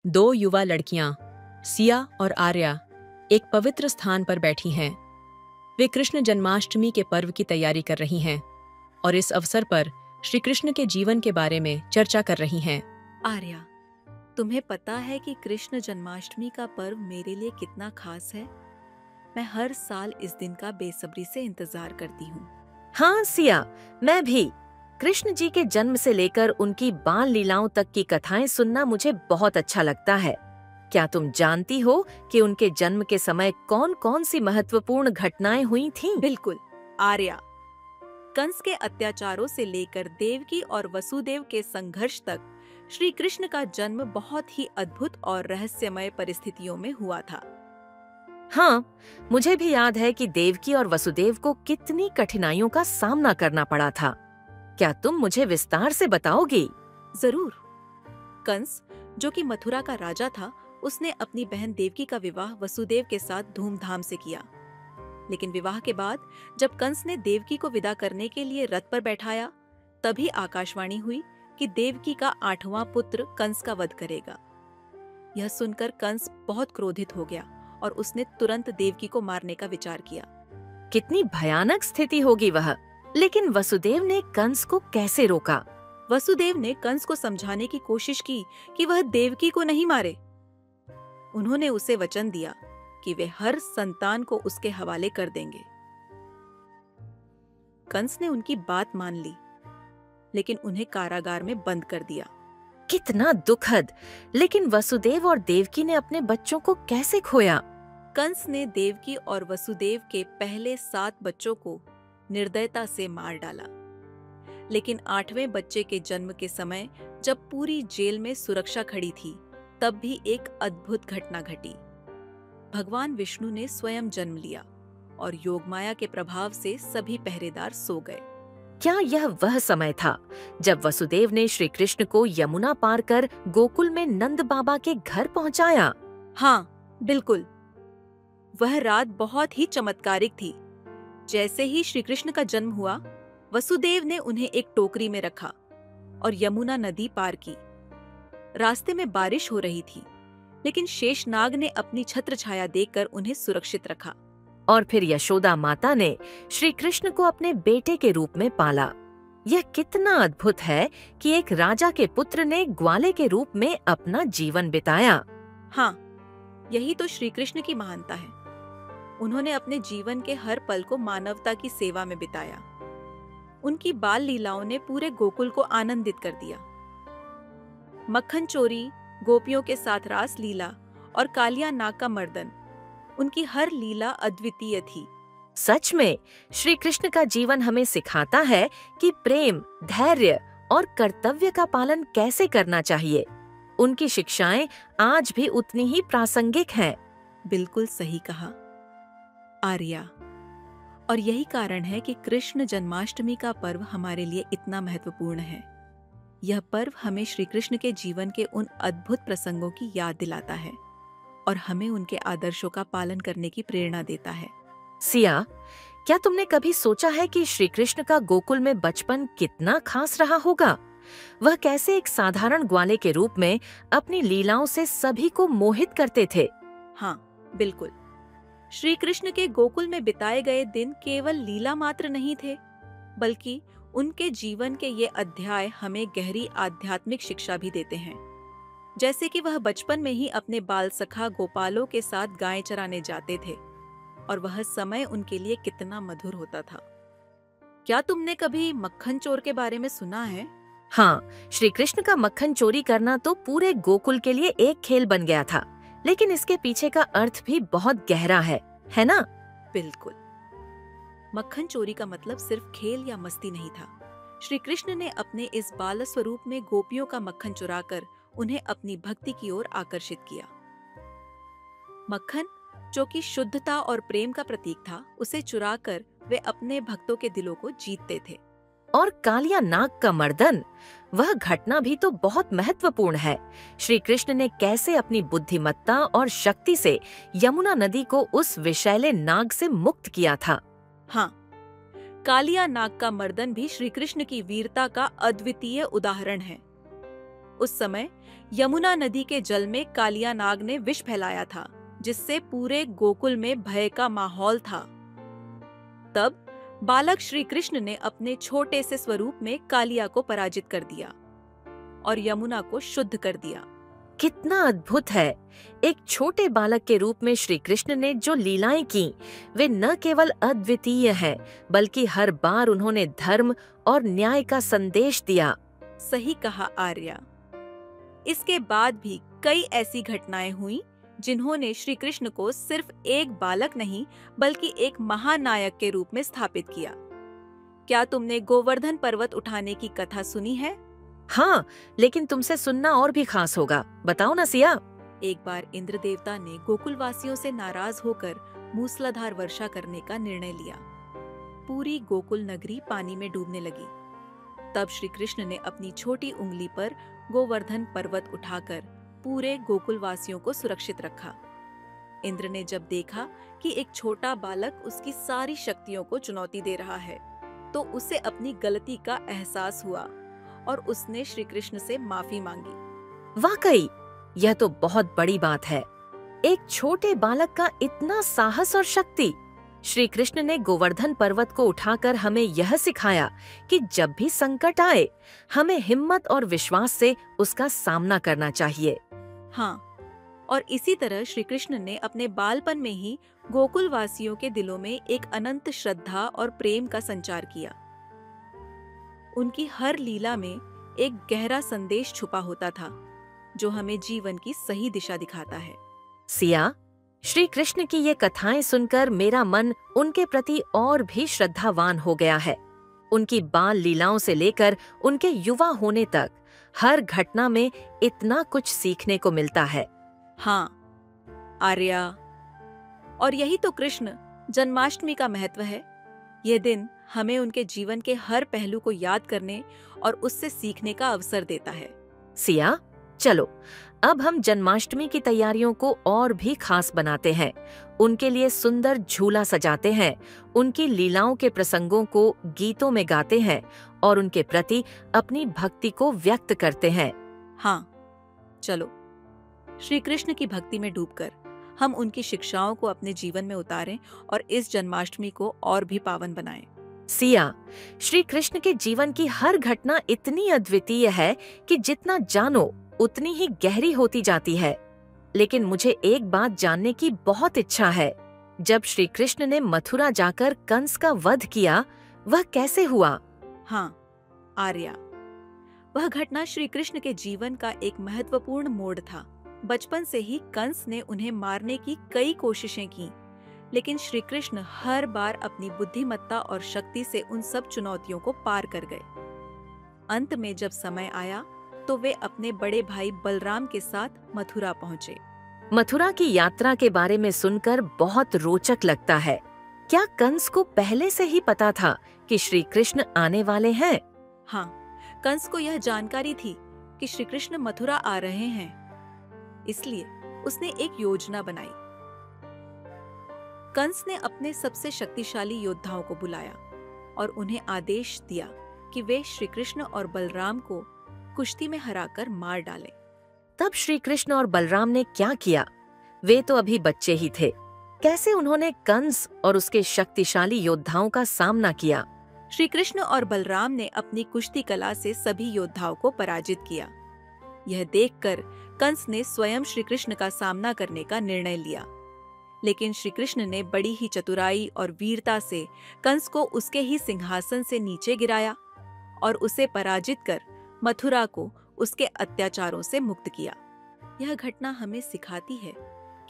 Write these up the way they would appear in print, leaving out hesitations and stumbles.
दो युवा लड़कियां, सिया और आर्या, एक पवित्र स्थान पर बैठी हैं। वे कृष्ण जन्माष्टमी के पर्व की तैयारी कर रही हैं और इस अवसर पर श्री कृष्ण के जीवन के बारे में चर्चा कर रही हैं। आर्या, तुम्हें पता है कि कृष्ण जन्माष्टमी का पर्व मेरे लिए कितना खास है? मैं हर साल इस दिन का बेसब्री से इंतजार करती हूँ। हाँ सिया, मैं भी। कृष्ण जी के जन्म से लेकर उनकी बाल लीलाओं तक की कथाएं सुनना मुझे बहुत अच्छा लगता है। क्या तुम जानती हो कि उनके जन्म के समय कौन कौन सी महत्वपूर्ण घटनाएं हुई थीं? बिल्कुल आर्या, कंस के अत्याचारों से लेकर देवकी और वसुदेव के संघर्ष तक श्री कृष्ण का जन्म बहुत ही अद्भुत और रहस्यमय परिस्थितियों में हुआ था। हाँ, मुझे भी याद है कि देवकी और वसुदेव को कितनी कठिनाइयों का सामना करना पड़ा था। क्या तुम मुझे विस्तार से बताओगी? जरूर। कंस, जो कि मथुरा का राजा था, उसने अपनी बहन देवकी का विवाह वसुदेव के साथ धूमधाम से किया। लेकिन विवाह के बाद जब कंस ने देवकी को विदा करने के लिए रथ पर बैठाया, तभी आकाशवाणी हुई कि देवकी का 8वां पुत्र कंस का वध करेगा। यह सुनकर कंस बहुत क्रोधित हो गया और उसने तुरंत देवकी को मारने का विचार किया। कितनी भयानक स्थिति होगी वह। लेकिन वसुदेव ने कंस को कैसे रोका? वसुदेव ने कंस को समझाने की कोशिश की कि वह देवकी को नहीं मारे। उन्होंने उसे वचन दिया कि वे हर संतान को उसके हवाले कर देंगे। कंस ने उनकी बात मान ली, लेकिन उन्हें कारागार में बंद कर दिया। कितना दुखद। लेकिन वसुदेव और देवकी ने अपने बच्चों को कैसे खोया? कंस ने देवकी और वसुदेव के पहले 7 बच्चों को निर्दयता से मार डाला। लेकिन 8वें बच्चे के जन्म के समय जब पूरी जेल में सुरक्षा खड़ी थी, तब भी एक अद्भुत घटना घटी। भगवान विष्णु ने स्वयं जन्म लिया और योगमाया के प्रभाव से सभी पहरेदार सो गए। क्या यह वह समय था जब वसुदेव ने श्री कृष्ण को यमुना पार कर गोकुल में नंद बाबा के घर पहुंचाया? हाँ, बिल्कुल। वह रात बहुत ही चमत्कारिक थी। जैसे ही श्री कृष्ण का जन्म हुआ, वसुदेव ने उन्हें एक टोकरी में रखा और यमुना नदी पार की। रास्ते में बारिश हो रही थी, लेकिन शेषनाग ने अपनी छत्र छाया देकर उन्हें सुरक्षित रखा। और फिर यशोदा माता ने श्री कृष्ण को अपने बेटे के रूप में पाला। यह कितना अद्भुत है कि एक राजा के पुत्र ने ग्वाले के रूप में अपना जीवन बिताया। हाँ, यही तो श्री कृष्ण की महानता है। उन्होंने अपने जीवन के हर पल को मानवता की सेवा में बिताया। उनकी बाल लीलाओं ने पूरे गोकुल को आनंदित कर दिया। मक्खन चोरी, गोपियों के साथ रास लीला और कालिया नाग का मर्दन, उनकी हर लीला अद्वितीय थी। सच में श्री कृष्ण का जीवन हमें सिखाता है कि प्रेम, धैर्य और कर्तव्य का पालन कैसे करना चाहिए। उनकी शिक्षाएं आज भी उतनी ही प्रासंगिक हैं। बिल्कुल सही कहा आर्या। और यही कारण है कि कृष्ण जन्माष्टमी का पर्व हमारे लिए इतना महत्वपूर्ण है। यह पर्व हमें श्री कृष्ण के जीवन के उन अद्भुत प्रसंगों की याद दिलाता है और हमें उनके आदर्शों का पालन करने की प्रेरणा देता है। सिया, क्या तुमने कभी सोचा है कि श्री कृष्ण का गोकुल में बचपन कितना खास रहा होगा? वह कैसे एक साधारण ग्वाले के रूप में अपनी लीलाओं से सभी को मोहित करते थे। हाँ, बिल्कुल। श्री कृष्ण के गोकुल में बिताए गए दिन केवल लीला मात्र नहीं थे, बल्कि उनके जीवन के ये अध्याय हमें गहरी आध्यात्मिक शिक्षा भी देते हैं। जैसे कि वह बचपन में ही अपने बाल सखा गोपालों के साथ गाय चराने जाते थे और वह समय उनके लिए कितना मधुर होता था। क्या तुमने कभी मक्खन चोर के बारे में सुना है? हाँ, श्री कृष्ण का मक्खन चोरी करना तो पूरे गोकुल के लिए एक खेल बन गया था, लेकिन इसके पीछे का अर्थ भी बहुत गहरा है ना? बिल्कुल। मक्खन चोरी का मतलब सिर्फ खेल या मस्ती नहीं था। श्री कृष्ण ने अपने इस बाल स्वरूप में गोपियों का मक्खन चुराकर उन्हें अपनी भक्ति की ओर आकर्षित किया। मक्खन, जो कि शुद्धता और प्रेम का प्रतीक था, उसे चुराकर वे अपने भक्तों के दिलों को जीतते थे। और कालिया नाग का मर्दन, वह घटना भी तो बहुत महत्वपूर्ण है। श्री कृष्ण ने कैसे अपनी बुद्धिमत्ता और शक्ति से यमुना नदी को उस विषैले नाग से मुक्त किया था। हाँ, कालिया नाग का मर्दन भी श्री कृष्ण की वीरता का अद्वितीय उदाहरण है। उस समय यमुना नदी के जल में कालिया नाग ने विष फैलाया था, जिससे पूरे गोकुल में भय का माहौल था। तब बालक श्री कृष्ण ने अपने छोटे से स्वरूप में कालिया को पराजित कर दिया और यमुना को शुद्ध कर दिया। कितना अद्भुत है! एक छोटे बालक के रूप में श्री कृष्ण ने जो लीलाएं की, वे न केवल अद्वितीय हैं, बल्कि हर बार उन्होंने धर्म और न्याय का संदेश दिया। सही कहा आर्या। इसके बाद भी कई ऐसी घटनाएं हुई जिन्होंने श्री कृष्ण को सिर्फ एक बालक नहीं बल्कि एक महानायक के रूप में स्थापित किया। क्या तुमने गोवर्धन पर्वत उठाने की कथा सुनी है? हाँ, लेकिन तुमसे सुनना और भी खास होगा। बताओ ना सिया। एक बार इंद्र देवता ने गोकुल वासियों से नाराज होकर मूसलाधार वर्षा करने का निर्णय लिया। पूरी गोकुल नगरी पानी में डूबने लगी। तब श्री कृष्ण ने अपनी छोटी उंगली पर गोवर्धन पर्वत उठाकर पूरे गोकुल वासियों को सुरक्षित रखा। इंद्र ने जब देखा कि एक छोटा बालक उसकी सारी शक्तियों को चुनौती दे रहा है, तो उसे अपनी गलती का एहसास हुआ और उसने श्री कृष्ण से माफी मांगी। वाकई यह तो बहुत बड़ी बात है। एक छोटे बालक का इतना साहस और शक्ति। श्री कृष्ण ने गोवर्धन पर्वत को उठाकर हमें यह सिखाया कि जब भी संकट आए, हमें हिम्मत और विश्वास से उसका सामना करना चाहिए। हाँ, और इसी तरह श्री कृष्ण ने अपने बालपन में ही गोकुल वासियों के दिलों में एक अनंत श्रद्धा और प्रेम का संचार किया। उनकी हर लीला में एक गहरा संदेश छुपा होता था, जो हमें जीवन की सही दिशा दिखाता है। सिया, श्री कृष्ण की ये कथाएं सुनकर मेरा मन उनके प्रति और भी श्रद्धावान हो गया है। उनकी बाल लीलाओं से लेकर उनके युवा होने तक हर घटना में इतना कुछ सीखने को मिलता है। हाँ आर्या, और यही तो कृष्ण जन्माष्टमी का महत्व है। यह दिन हमें उनके जीवन के हर पहलू को याद करने और उससे सीखने का अवसर देता है। सिया, चलो अब हम जन्माष्टमी की तैयारियों को और भी खास बनाते हैं। उनके लिए सुंदर झूला सजाते हैं, उनकी लीलाओं के प्रसंगों को गीतों में गाते हैं और उनके प्रति अपनी भक्ति को व्यक्त करते हैं। हाँ, चलो श्री कृष्ण की भक्ति में डूबकर हम उनकी शिक्षाओं को अपने जीवन में उतारें और इस जन्माष्टमी को और भी पावन बनाएं। सिया, श्री कृष्ण के जीवन की हर घटना इतनी अद्वितीय है कि जितना जानो उतनी ही गहरी होती जाती है। लेकिन मुझे एक बात जानने की बहुत इच्छा है। जब श्री कृष्ण ने मथुरा जाकर कंस का वध किया, वह कैसे हुआ? हाँ आर्या, वह घटना श्री कृष्ण के जीवन का एक महत्वपूर्ण मोड़ था। बचपन से ही कंस ने उन्हें मारने की कई कोशिशें की, लेकिन श्री कृष्ण हर बार अपनी बुद्धिमत्ता और शक्ति से उन सब चुनौतियों को पार कर गए। अंत में जब समय आया तो वे अपने बड़े भाई बलराम के साथ मथुरा पहुँचे। मथुरा की यात्रा के बारे में सुनकर बहुत रोचक लगता है। क्या कंस को पहले से ही पता था कि श्री कृष्ण आने वाले हैं? हाँ, कंस को यह जानकारी थी कि श्री कृष्ण मथुरा आ रहे हैं, इसलिए उसने एक योजना बनाई। कंस ने अपने सबसे शक्तिशाली योद्धाओं को बुलाया और उन्हें आदेश दिया कि वे श्री कृष्ण और बलराम को कुश्ती में हराकर मार डालें। तब श्री कृष्ण और बलराम ने क्या किया? वे तो अभी बच्चे ही थे। कैसे उन्होंने कंस और उसके शक्तिशाली योद्धाओं का सामना किया? श्री कृष्ण और बलराम ने अपनी कुश्ती कला से सभी योद्धाओं को पराजित किया। यह देखकर कंस ने स्वयं श्री कृष्ण का सामना करने का निर्णय लिया, लेकिन श्री कृष्ण ने बड़ी ही चतुराई और वीरता से कंस को उसके ही सिंहासन से नीचे गिराया और उसे पराजित कर मथुरा को उसके अत्याचारों से मुक्त किया। यह घटना हमें सिखाती है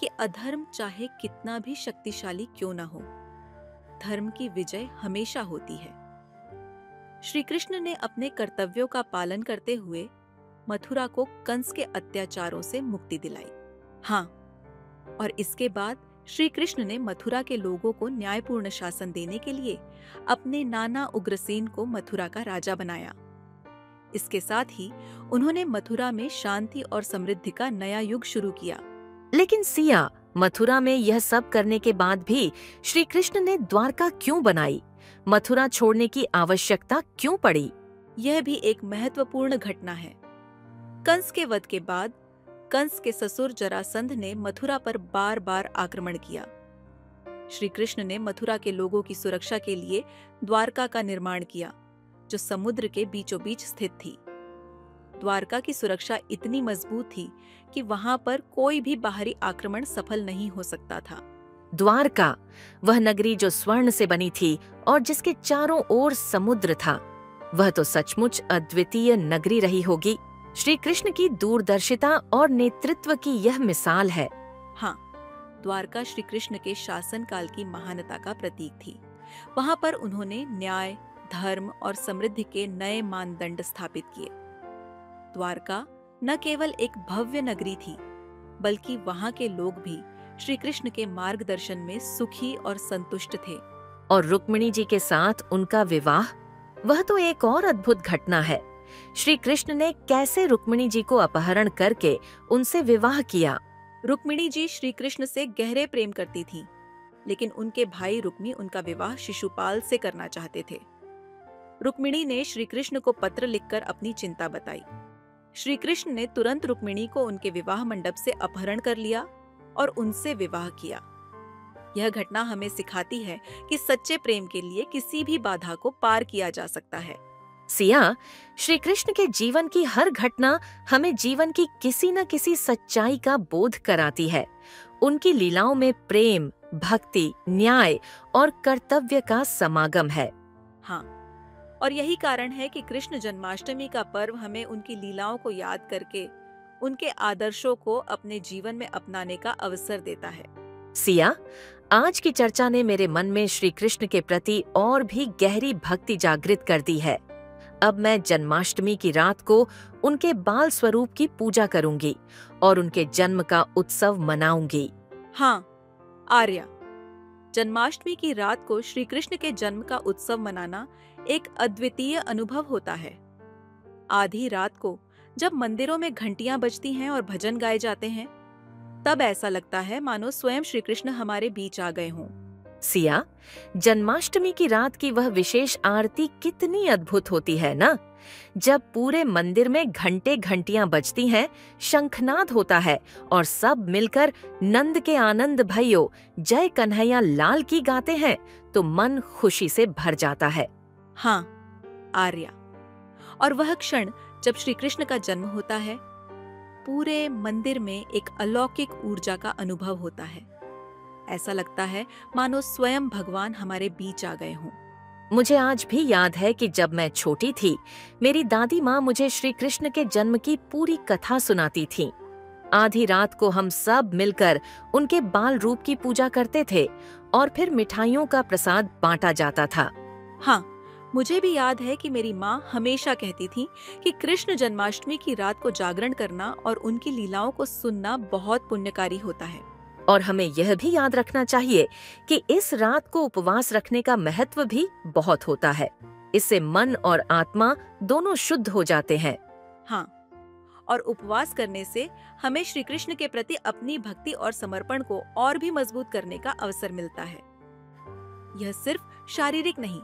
कि अधर्म चाहे कितना भी शक्तिशाली क्यों न हो, धर्म की विजय हमेशा होती है। श्री कृष्ण ने अपने कर्तव्यों का पालन करते हुए मथुरा को कंस के अत्याचारों से मुक्ति दिलाई। हाँ, और इसके बाद श्री कृष्ण ने मथुरा के लोगों को न्यायपूर्ण शासन देने के लिए अपने नाना उग्रसेन को मथुरा का राजा बनाया। इसके साथ ही उन्होंने मथुरा में शांति और समृद्धि का नया युग शुरू किया। लेकिन सिया, मथुरा में यह सब करने के बाद भी श्री कृष्ण ने द्वारका क्यों बनाई? मथुरा छोड़ने की आवश्यकता क्यों पड़ी? यह भी एक महत्वपूर्ण घटना है। कंस के वध के बाद कंस के ससुर जरासंध ने मथुरा पर बार बार आक्रमण किया। श्री कृष्ण ने मथुरा के लोगों की सुरक्षा के लिए द्वारका का निर्माण किया, जो समुद्र के बीचों बीच स्थित थी। द्वारका की सुरक्षा इतनी मजबूत थी कि वहां पर कोई भी बाहरी आक्रमण सफल नहीं हो सकता था। द्वारका, वह नगरी जो स्वर्ण से बनी थी और जिसके चारों ओर समुद्र था, वह तो सचमुच अद्वितीय नगरी रही होगी। श्री कृष्ण की दूरदर्शिता और नेतृत्व की यह मिसाल है। हाँ, द्वारका श्री कृष्ण के शासन काल की महानता का प्रतीक थी। वहां पर उन्होंने न्याय, धर्म और समृद्धि के नए मानदंड स्थापित किए। द्वारका न केवल एक भव्य नगरी थी, बल्कि वहां के लोग भी श्री कृष्ण के मार्गदर्शन में सुखी और संतुष्ट थे। और रुक्मिणी जी के साथ उनका विवाह, वह तो एक और अद्भुत घटना है। श्री कृष्ण ने कैसे रुक्मिणी जी को अपहरण करके उनसे विवाह किया? रुक्मिणी जी श्री कृष्ण से गहरे प्रेम करती थीं, लेकिन उनके भाई रुक्मी उनका विवाह शिशुपाल से करना चाहते थे। रुक्मिणी ने श्री कृष्ण को पत्र लिखकर अपनी चिंता बताई। श्री कृष्ण ने तुरंत रुक्मिणी को उनके विवाह मंडप से अपहरण कर लिया और उनसे विवाह किया। यह घटना हमें सिखाती है कि सच्चे प्रेम के लिए किसी भी बाधा को पार किया जा सकता है। सिया, श्री कृष्ण के जीवन की हर घटना हमें जीवन की किसी न किसी सच्चाई का बोध कराती है। उनकी लीलाओं में प्रेम, भक्ति, न्याय और कर्तव्य का समागम है। हाँ, और यही कारण है कि कृष्ण जन्माष्टमी का पर्व हमें उनकी लीलाओं को याद करके उनके आदर्शों को अपने जीवन में अपनाने का अवसर देता है। सिया, आज की चर्चा ने मेरे मन में श्री कृष्ण के प्रति और भी गहरी भक्ति जागृत कर दी है। अब मैं जन्माष्टमी की रात को उनके बाल स्वरूप की पूजा करूंगी और उनके जन्म का उत्सव मनाऊंगी। हाँ, आर्या, जन्माष्टमी की रात को श्री कृष्ण के जन्म का उत्सव मनाना एक अद्वितीय अनुभव होता है। आधी रात को जब मंदिरों में घंटियां बजती हैं और भजन गाए जाते हैं, तब ऐसा लगता है मानो स्वयं श्री कृष्ण हमारे बीच आ गए हों। सिया, जन्माष्टमी की रात की वह विशेष आरती कितनी अद्भुत होती है ना? जब पूरे मंदिर में घंटे घंटियां बजती हैं, शंखनाद होता है और सब मिलकर नंद के आनंद भइयो जय कन्हैया लाल की गाते हैं, तो मन खुशी से भर जाता है। हाँ, आर्या, और वह क्षण जब श्री कृष्ण का जन्म होता है, पूरे मंदिर में एक अलौकिक ऊर्जा का अनुभव होता है। ऐसा लगता है मानो स्वयं भगवान हमारे बीच आ गए हों। मुझे आज भी याद है कि जब मैं छोटी थी, मेरी दादी माँ मुझे श्री कृष्ण के जन्म की पूरी कथा सुनाती थी। आधी रात को हम सब मिलकर उनके बाल रूप की पूजा करते थे और फिर मिठाइयों का प्रसाद बांटा जाता था। हाँ, मुझे भी याद है कि मेरी माँ हमेशा कहती थी कि कृष्ण जन्माष्टमी की रात को जागरण करना और उनकी लीलाओं को सुनना बहुत पुण्यकारी होता है। और हमें यह भी याद रखना चाहिए कि इस रात को उपवास रखने का महत्व भी बहुत होता है। इससे मन और आत्मा दोनों शुद्ध हो जाते हैं। हाँ, और उपवास करने से हमें श्री कृष्ण के प्रति अपनी भक्ति और समर्पण को और भी मजबूत करने का अवसर मिलता है। यह सिर्फ शारीरिक नहीं,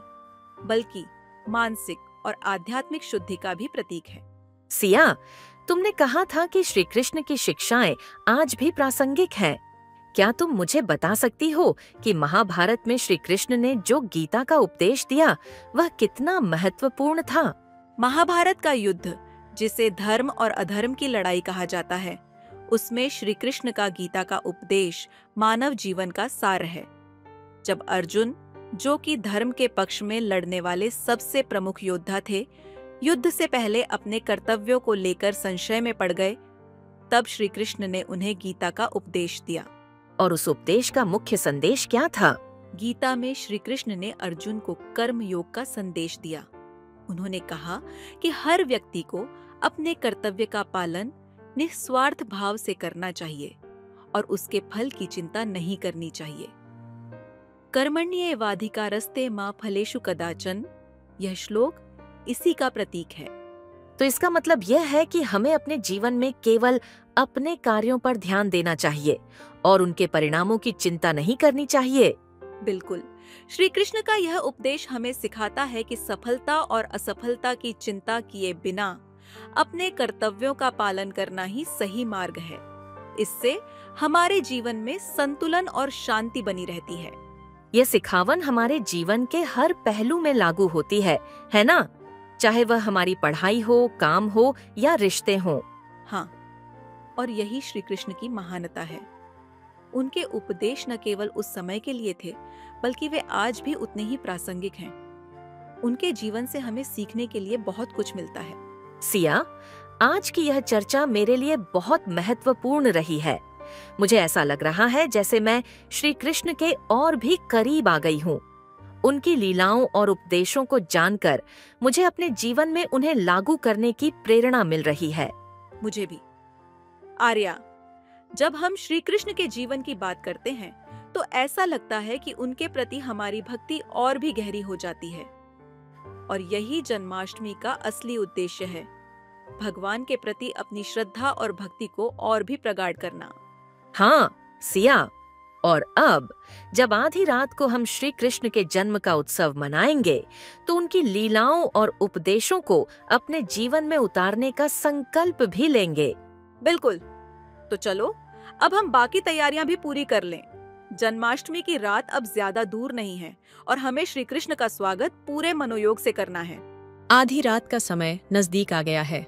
बल्कि मानसिक और आध्यात्मिक शुद्धि का भी प्रतीक है। सिया, तुमने कहा था कि श्री कृष्ण की शिक्षाएं आज भी प्रासंगिक हैं। क्या तुम मुझे बता सकती हो कि महाभारत में श्री कृष्ण ने जो गीता का उपदेश दिया, वह कितना महत्वपूर्ण था? महाभारत का युद्ध, जिसे धर्म और अधर्म की लड़ाई कहा जाता है, उसमें श्री कृष्ण का गीता का उपदेश मानव जीवन का सार है। जब अर्जुन, जो कि धर्म के पक्ष में लड़ने वाले सबसे प्रमुख योद्धा थे, युद्ध से पहले अपने कर्तव्यों को लेकर संशय में पड़ गए, तब श्री कृष्ण ने उन्हें गीता का उपदेश दिया। और उस उपदेश का मुख्य संदेश क्या था? गीता में श्री कृष्ण ने अर्जुन को कर्म योग का संदेश दिया। उन्होंने कहा कि हर व्यक्ति को अपने कर्तव्य का पालन निस्वार्थ भाव से करना चाहिए और उसके फल की चिंता नहीं करनी चाहिए। कर्मण्येवाधिकारस्ते मा फलेषु कदाचन, यह श्लोक इसी का प्रतीक है। तो इसका मतलब यह है कि हमें अपने जीवन में केवल अपने कार्यों पर ध्यान देना चाहिए और उनके परिणामों की चिंता नहीं करनी चाहिए। बिल्कुल, श्री कृष्ण का यह उपदेश हमें सिखाता है कि सफलता और असफलता की चिंता किए बिना अपने कर्तव्यों का पालन करना ही सही मार्ग है। इससे हमारे जीवन में संतुलन और शांति बनी रहती है। ये सिखावन हमारे जीवन के हर पहलू में लागू होती है ना? चाहे वह हमारी पढ़ाई हो, काम हो या रिश्ते हो। हाँ, और यही श्री कृष्ण की महानता है। उनके उपदेश न केवल उस समय के लिए थे, बल्कि वे आज भी उतने ही प्रासंगिक हैं। उनके जीवन से हमें सीखने के लिए बहुत कुछ मिलता है। सिया, आज की यह चर्चा मेरे लिए बहुत महत्वपूर्ण रही है। मुझे ऐसा लग रहा है जैसे मैं श्री कृष्ण के और भी करीब आ गई हूँ। उनकी लीलाओं और उपदेशों को जानकर मुझे अपने जीवन में उन्हें लागू करने की प्रेरणा मिल रही है। मुझे भी। आर्या, जब हम श्री कृष्ण के जीवन की बात करते हैं तो ऐसा लगता है कि उनके प्रति हमारी भक्ति और भी गहरी हो जाती है। और यही जन्माष्टमी का असली उद्देश्य है, भगवान के प्रति अपनी श्रद्धा और भक्ति को और भी प्रगाढ़ करना। हाँ सिया, और अब जब आधी रात को हम श्री कृष्ण के जन्म का उत्सव मनाएंगे तो उनकी लीलाओं और उपदेशों को अपने जीवन में उतारने का संकल्प भी लेंगे। बिल्कुल। तो चलो अब हम बाकी तैयारियां भी पूरी कर लें। जन्माष्टमी की रात अब ज्यादा दूर नहीं है और हमें श्री कृष्ण का स्वागत पूरे मनोयोग से करना है। आधी रात का समय नजदीक आ गया है।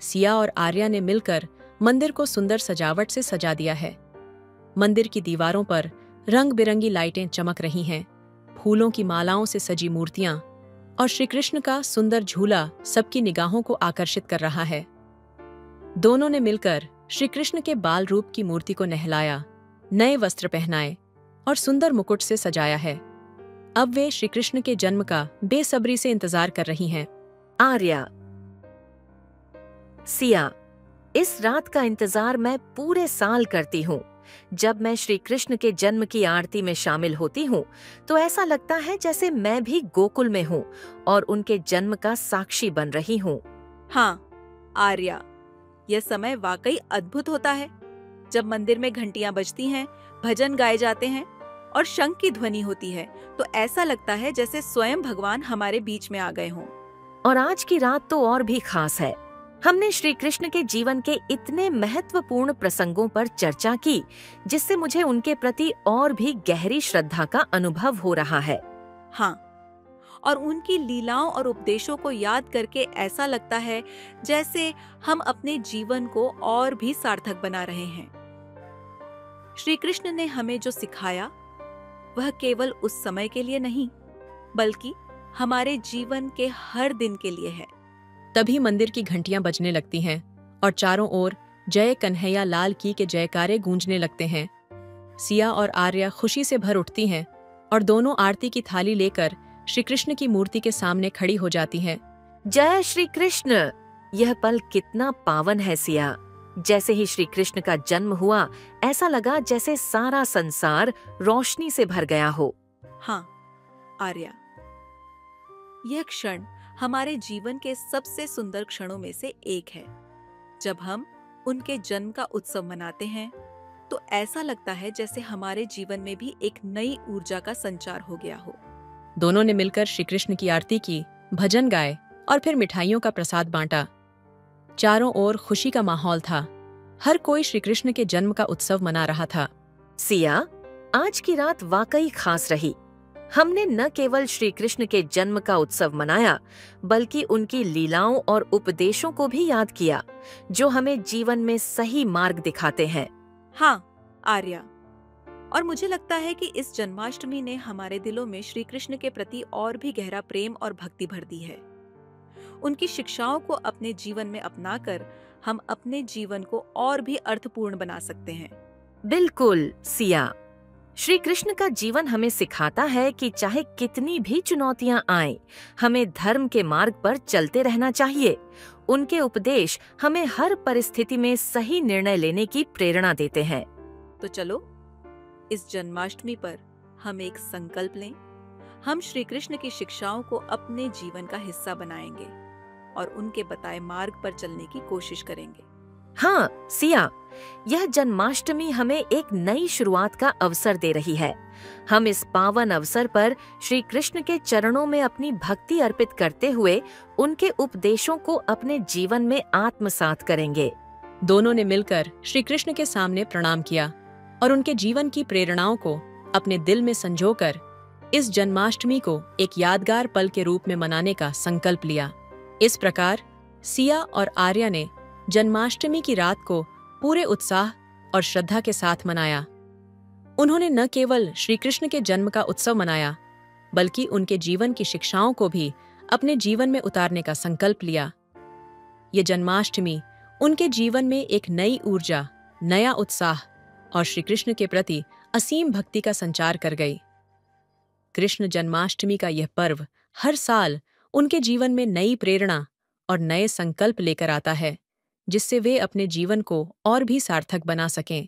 सिया और आर्या ने मिलकर मंदिर को सुंदर सजावट से सजा दिया है। मंदिर की दीवारों पर रंग बिरंगी लाइटें चमक रही हैं, फूलों की मालाओं से सजी मूर्तियां और श्री कृष्ण का सुंदर झूला सबकी निगाहों को आकर्षित कर रहा है। दोनों ने मिलकर श्री कृष्ण के बाल रूप की मूर्ति को नहलाया, नए वस्त्र पहनाए और सुंदर मुकुट से सजाया है। अब वे श्री कृष्ण के जन्म का बेसब्री से इंतजार कर रही हैं। आर्या, सिया, इस रात का इंतजार मैं पूरे साल करती हूँ। जब मैं श्री कृष्ण के जन्म की आरती में शामिल होती हूँ तो ऐसा लगता है जैसे मैं भी गोकुल में हूँ और उनके जन्म का साक्षी बन रही हूँ। हाँ आर्या, यह समय वाकई अद्भुत होता है। जब मंदिर में घंटियां बजती हैं, भजन गाए जाते हैं और शंख की ध्वनि होती है तो ऐसा लगता है जैसे स्वयं भगवान हमारे बीच में आ गए हों। और आज की रात तो और भी खास है। हमने श्री कृष्ण के जीवन के इतने महत्वपूर्ण प्रसंगों पर चर्चा की जिससे मुझे उनके प्रति और भी गहरी श्रद्धा का अनुभव हो रहा है। हाँ, और उनकी लीलाओं और उपदेशों को याद करके ऐसा लगता है जैसे हम अपने जीवन को और भी सार्थक बना रहे हैं। श्री कृष्ण ने हमें जो सिखाया वह केवल उस समय के लिए नहीं, बल्कि हमारे जीवन के हर दिन के लिए है। तभी मंदिर की घंटियां बजने लगती हैं और चारों ओर जय कन्हैया लाल की के जयकारे गूंजने लगते हैं। सिया और आर्या खुशी से भर उठती हैं और दोनों आरती की थाली लेकर श्री कृष्ण की मूर्ति के सामने खड़ी हो जाती हैं। जय श्री कृष्ण! यह पल कितना पावन है सिया। जैसे ही श्री कृष्ण का जन्म हुआ ऐसा लगा जैसे सारा संसार रोशनी से भर गया हो। हाँ आर्या, यह क्षण हमारे जीवन के सबसे सुंदर क्षणों में से एक है। जब हम उनके जन्म का उत्सव मनाते हैं तो ऐसा लगता है जैसे हमारे जीवन में भी एक नई ऊर्जा का संचार हो गया हो। दोनों ने मिलकर श्री कृष्ण की आरती की, भजन गाए और फिर मिठाइयों का प्रसाद बांटा। चारों ओर खुशी का माहौल था। हर कोई श्री कृष्ण के जन्म का उत्सव मना रहा था। सिया, आज की रात वाकई खास रही। हमने न केवल श्री कृष्ण के जन्म का उत्सव मनाया, बल्कि उनकी लीलाओं और उपदेशों को भी याद किया, जो हमें जीवन में सही मार्ग दिखाते हैं। हाँ आर्या, और मुझे लगता है कि इस जन्माष्टमी ने हमारे दिलों में श्री कृष्ण के प्रति और भी गहरा प्रेम और भक्ति भर दी है। उनकी शिक्षाओं को अपने जीवन में अपनाकर हम अपने जीवन को और भी अर्थपूर्ण बना सकते हैं। बिल्कुल सिया, श्री कृष्ण का जीवन हमें सिखाता है कि चाहे कितनी भी चुनौतियां आएं, हमें धर्म के मार्ग पर चलते रहना चाहिए। उनके उपदेश हमें हर परिस्थिति में सही निर्णय लेने की प्रेरणा देते हैं। तो चलो इस जन्माष्टमी पर हम एक संकल्प लें। हम श्री कृष्ण की शिक्षाओं को अपने जीवन का हिस्सा बनाएंगे और उनके बताए मार्ग पर चलने की कोशिश करेंगे। हाँ सिया, यह जन्माष्टमी हमें एक नई शुरुआत का अवसर दे रही है। हम इस पावन अवसर पर श्री कृष्ण के चरणों में अपनी भक्ति अर्पित करते हुए उनके उपदेशों को अपने जीवन में आत्मसात करेंगे। दोनों ने मिलकर श्री कृष्ण के सामने प्रणाम किया और उनके जीवन की प्रेरणाओं को अपने दिल में संजोकर इस जन्माष्टमी को एक यादगार पल के रूप में मनाने का संकल्प लिया। इस प्रकार सिया और आर्या ने जन्माष्टमी की रात को पूरे उत्साह और श्रद्धा के साथ मनाया। उन्होंने न केवल श्री कृष्ण के जन्म का उत्सव मनाया, बल्कि उनके जीवन की शिक्षाओं को भी अपने जीवन में उतारने का संकल्प लिया। ये जन्माष्टमी उनके जीवन में एक नई ऊर्जा, नया उत्साह और श्री कृष्ण के प्रति असीम भक्ति का संचार कर गई। कृष्ण जन्माष्टमी का यह पर्व हर साल उनके जीवन में नई प्रेरणा और नए संकल्प लेकर आता है, जिससे वे अपने जीवन को और भी सार्थक बना सकें।